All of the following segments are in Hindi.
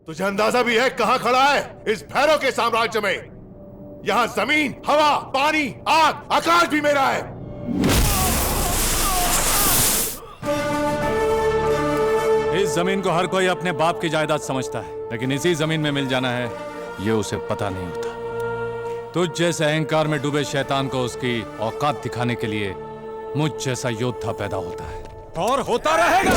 तुझे अंदाजा भी है कहां खड़ा है? इस भैरव के साम्राज्य में। यहां जमीन, हवा, पानी, आग, आकाश भी मेरा है। इस जमीन को हर कोई अपने बाप की जायदाद समझता है, लेकिन इसी जमीन में मिल जाना है ये उसे पता नहीं होता। तुझ जैसे अहंकार में डूबे शैतान को उसकी औकात दिखाने के लिए मुझ जैसा योद्धा पैदा होता है और होता रहेगा।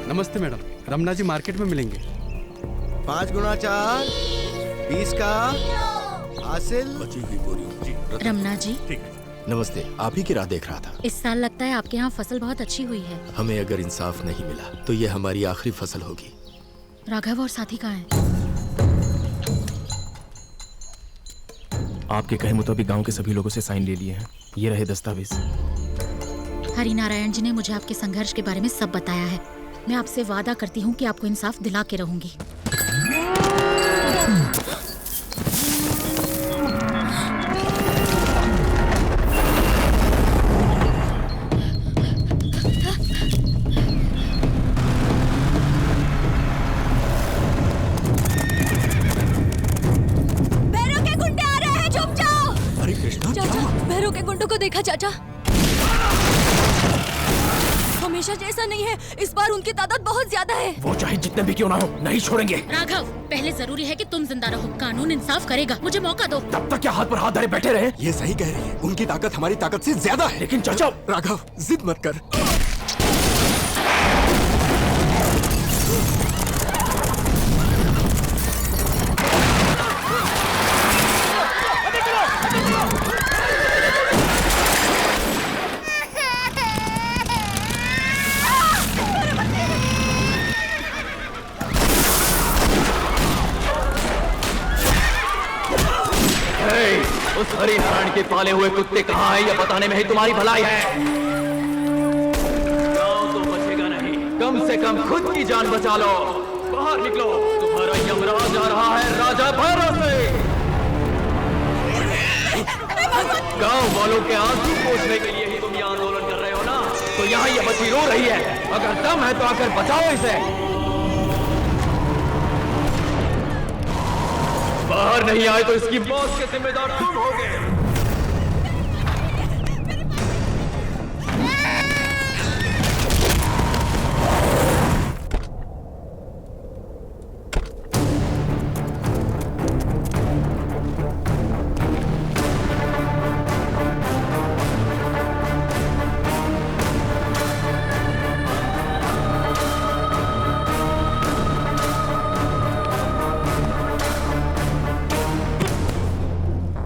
नमस्ते मैडम, रमना जी मार्केट में मिलेंगे। 5 गुना 4, 20 का हासिल। रमना जी नमस्ते, आप ही की राह देख रहा था। इस साल लगता है आपके यहाँ फसल बहुत अच्छी हुई है। हमें अगर इंसाफ नहीं मिला तो ये हमारी आखिरी फसल होगी। राघव और साथी कहाँ हैं? आपके कहे मुताबिक गांव के सभी लोगों से साइन ले लिए हैं। ये रहे दस्तावेज। हरिनारायण जी ने मुझे आपके संघर्ष के बारे में सब बताया है। मैं आपसे वादा करती हूँ कि आपको इंसाफ दिला के रहूंगी। भैरव के गुंडे आ रहे हैं, छुप जाओ। अरे कृष्णा, चाचा, भैरव के गुंडों को देखा चाचा? हमेशा जैसा नहीं है, इस बार उनकी तादाद बहुत ज्यादा है। वो चाहे जितने भी क्यों ना हो, नहीं छोड़ेंगे। राघव, पहले जरूरी है कि तुम जिंदा रहो। कानून इंसाफ करेगा, मुझे मौका दो। तब तक क्या हाथ पर हाथ धरे बैठे रहे? ये सही कह रही है। उनकी ताकत हमारी ताकत से ज्यादा है। लेकिन चाचा, राघव जिद मत कर। उस हरिनारायण के पाले हुए कुत्ते कहाँ हैं, ये बताने में ही तुम्हारी भलाई है। गांव तो बचेगा नहीं, कम से कम खुद की जान बचा लो। बाहर निकलो, तुम्हारा यमराज आ रहा है राजा भैरव से। गांव वालों के आंसू पोंछने के लिए ही तुम ये आंदोलन कर रहे हो ना? तो यहाँ ये बच्ची रो रही है, अगर दम है तो आकर बचाओ इसे। बाहर नहीं आए तो इसकी मौत के जिम्मेदार तुम होगे।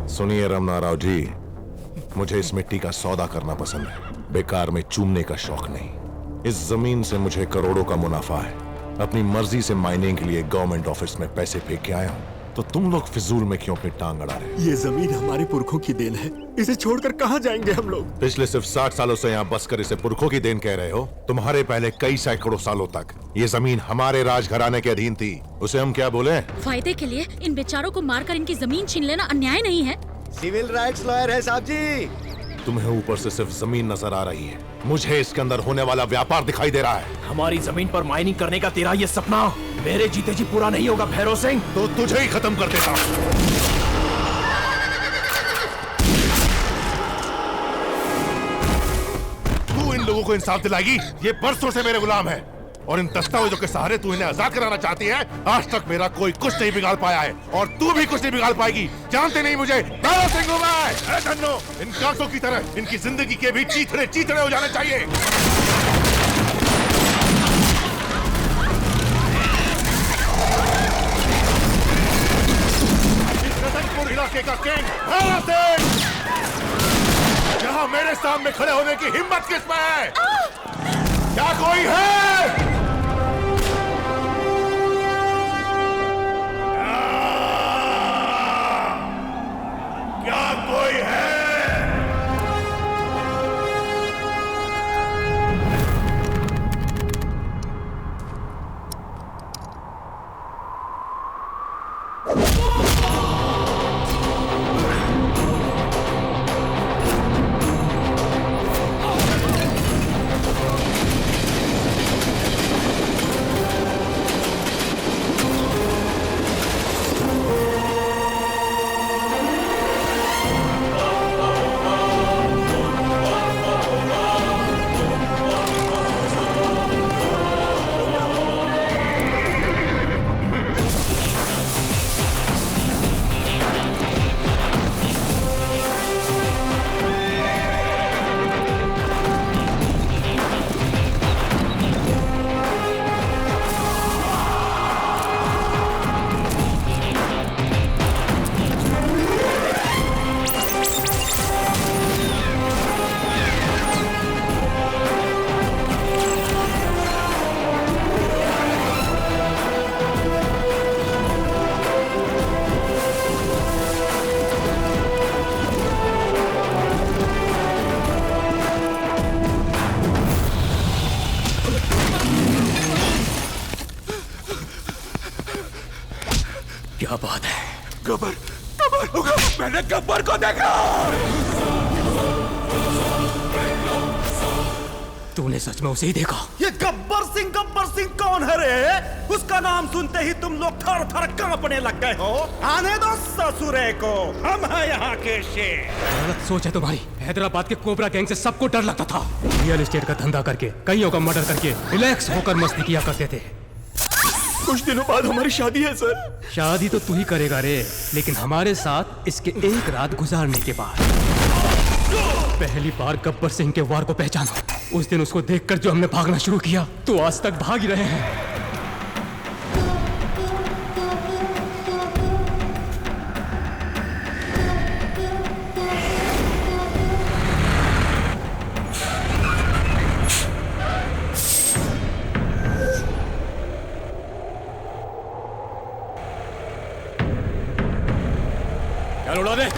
सुनिए रमना राव जी, मुझे इस मिट्टी का सौदा करना पसंद है, बेकार में चूमने का शौक नहीं। इस जमीन से मुझे करोड़ों का मुनाफा है। अपनी मर्जी से माइनिंग के लिए गवर्नमेंट ऑफिस में पैसे फेंक के आया हूँ, तो तुम लोग फिजूल में क्यों अपनी टांग अड़ा रहे? ये जमीन हमारे पुरखों की देन है। इसे छोड़कर कहाँ जाएंगे हम लोग? पिछले सिर्फ 60 सालों से यहाँ बसकर इसे पुरखों की देन कह रहे हो। तुम्हारे पहले कई सैकड़ों सालों तक ये जमीन हमारे राजघराने के अधीन थी। उसे हम क्या बोले? फायदे के लिए इन बेचारों को मारकर इनकी जमीन छीन लेना अन्याय नहीं है? सिविल राइट्स लॉयर है साहब जी। तुम्हें ऊपर से सिर्फ जमीन नजर आ रही है, मुझे इसके अंदर होने वाला व्यापार दिखाई दे रहा है। हमारी जमीन पर माइनिंग करने का तेरा ये सपना मेरे जीते जी पूरा नहीं होगा भैरव सिंह। तो तुझे ही खत्म कर देता हूं। तू इन लोगों को इंसाफ दिलाएगी? ये बरसों से मेरे गुलाम है और इन दस्तावेजों के सहारे तू इन्हें आजाद कराना चाहती है। आज तक मेरा कोई कुछ नहीं बिगाड़ पाया है और तू भी कुछ नहीं बिगाड़ पाएगी। जानते नहीं मुझे? भैरव सिंह हूं मैं। धन्नो, इन कांटों की तरह इनकी जिंदगी के भी चीथड़े चीथड़े हो जाने चाहिए। इस रतनपुर इलाके का किंग भैरव सिंह यहाँ मेरे सामने खड़े होने की हिम्मत किसमें है? क्या कोई है? क्या कोई है? क्या बात है? गब्बर गब्बर मैंने गब्बर को देखा। तूने सच में उसे ही देखा? ये गब्बर सिंह कौन है रे? उसका नाम सुनते ही तुम लोग थर थर कांपने लग गए हो। आने दो ससुरे को, हम हैं यहाँ के शेर। गलत सोच है तुम्हारी। हैदराबाद के कोबरा गैंग से सबको डर लगता था। रियल एस्टेट का धंधा करके, कईयों का मर्डर करके रिलैक्स होकर मस्ती किया करते थे। कुछ दिनों बाद हमारी शादी है सर। शादी तो तू ही करेगा रे, लेकिन हमारे साथ इसके एक रात गुजारने के बाद। पहली बार गब्बर सिंह के वार को पहचाना, उस दिन उसको देखकर जो हमने भागना शुरू किया, तो आज तक भाग ही रहे हैं। क्या उड़ा दे?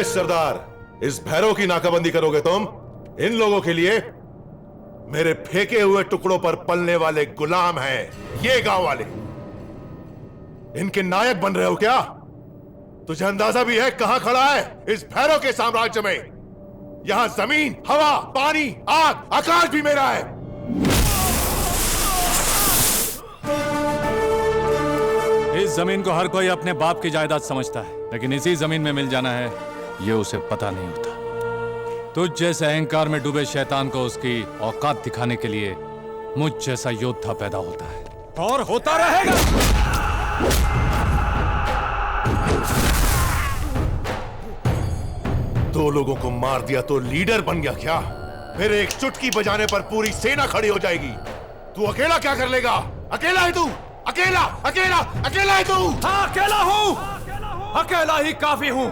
सरदार, इस भैरव की नाकाबंदी करोगे तुम? इन लोगों के लिए मेरे फेंके हुए टुकड़ों पर पलने वाले गुलाम हैं ये गांव वाले। इनके नायक बन रहे हो क्या? तुझे अंदाजा भी है कहां खड़ा है इस भैरव के साम्राज्य में? यहां जमीन, हवा, पानी, आग, आकाश भी मेरा है। इस जमीन को हर कोई अपने बाप की जायदाद समझता है, लेकिन इसी जमीन में मिल जाना है ये उसे पता नहीं होता। तुझ जैसे अहंकार में डूबे शैतान को उसकी औकात दिखाने के लिए मुझ जैसा योद्धा पैदा होता है और होता रहेगा। दो लोगों को मार दिया तो लीडर बन गया क्या? फिर एक चुटकी बजाने पर पूरी सेना खड़ी हो जाएगी। तू अकेला क्या कर लेगा? अकेला है तू? अकेला अकेला अकेला है तू? हाँ, अकेला हूं, अकेला ही काफी हूं।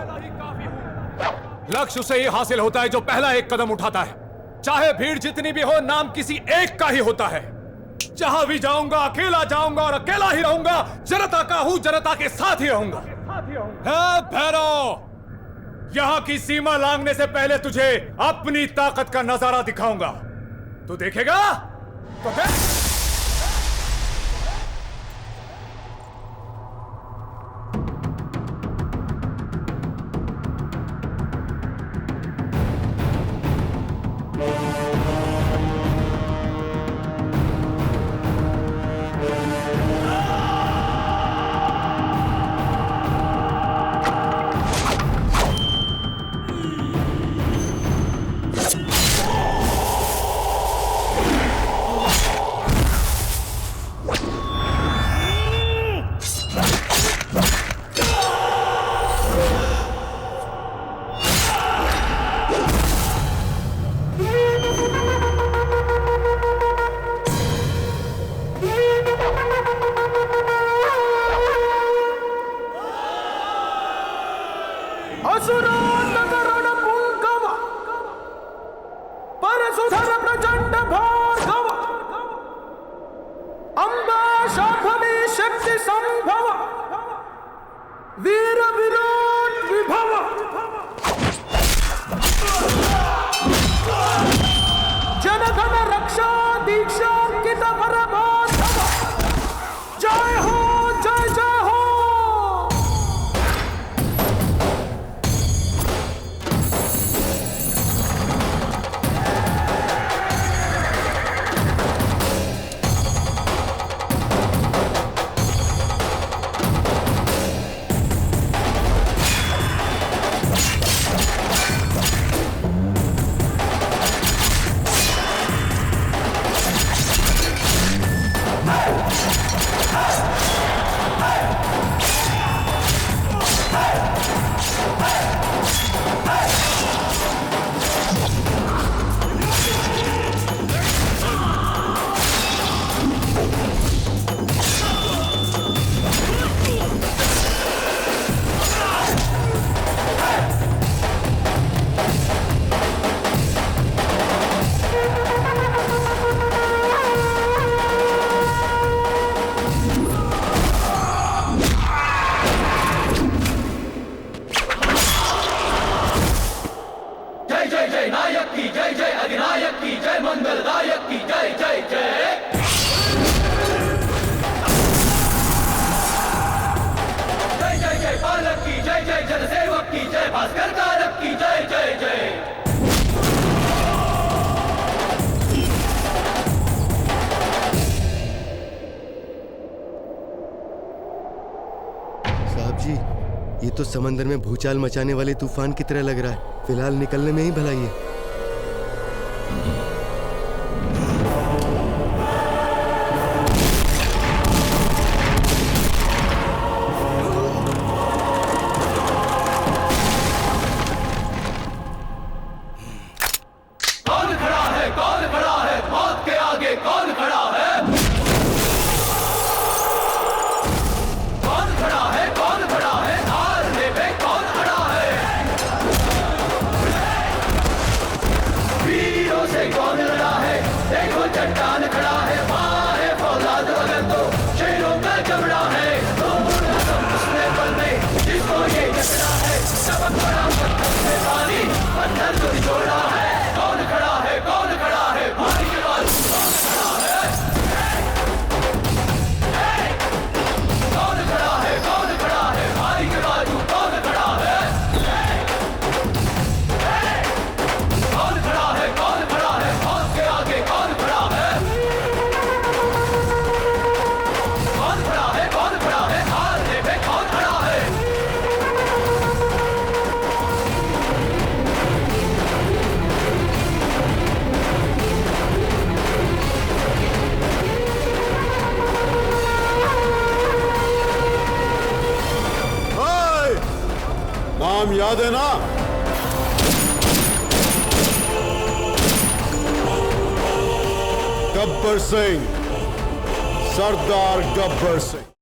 लक्ष्य उसे ही हासिल होता है जो पहला एक कदम उठाता है। चाहे भीड़ जितनी भी हो, नाम किसी एक का ही होता है। जहां भी जाऊंगा अकेला जाऊंगा और अकेला ही रहूंगा। जनता का हूं, जनता के साथ ही रहूंगा। भैरव, यहां की सीमा लांघने से पहले तुझे अपनी ताकत का नजारा दिखाऊंगा। तू देखेगा तो देख। दीक्षा अंकित परमोध जय हो जय जय हो। साहब जी, ये तो समंदर में भूचाल मचाने वाले तूफान की तरह लग रहा है। फिलहाल निकलने में ही भलाई है। कौन खड़ा है? कौन खड़ा है? मौत के आगे कौन खड़ा है? कौन खड़ा है? कौन खड़ा है? हारने पे कौन खड़ा है? वीरों से कौन लड़ा है? देखो चट्टान खड़ा है। माँ है फौलाद बगल तो शेरों का चमड़ा है। उसने पल में जिसको ये जकड़ा है, सबक बड़ा पत्थर से पानी पत्थर को जोड़ा है। कौन खड़ा है? कौन खड़ा है? भाई के बाद कौन खड़ा है? कौन खड़ा है? कौन खड़ा है? भाई के बाजू कौन खड़ा है? कौन खड़ा है? कौन खड़ा है? मौत के आगे कौन खड़ा है? कौन खड़ा है? कौन खड़ा है? हारने पे कौन खड़ा है? नाम याद है ना? गब्बर सिंह, सरदार गब्बर सिंह।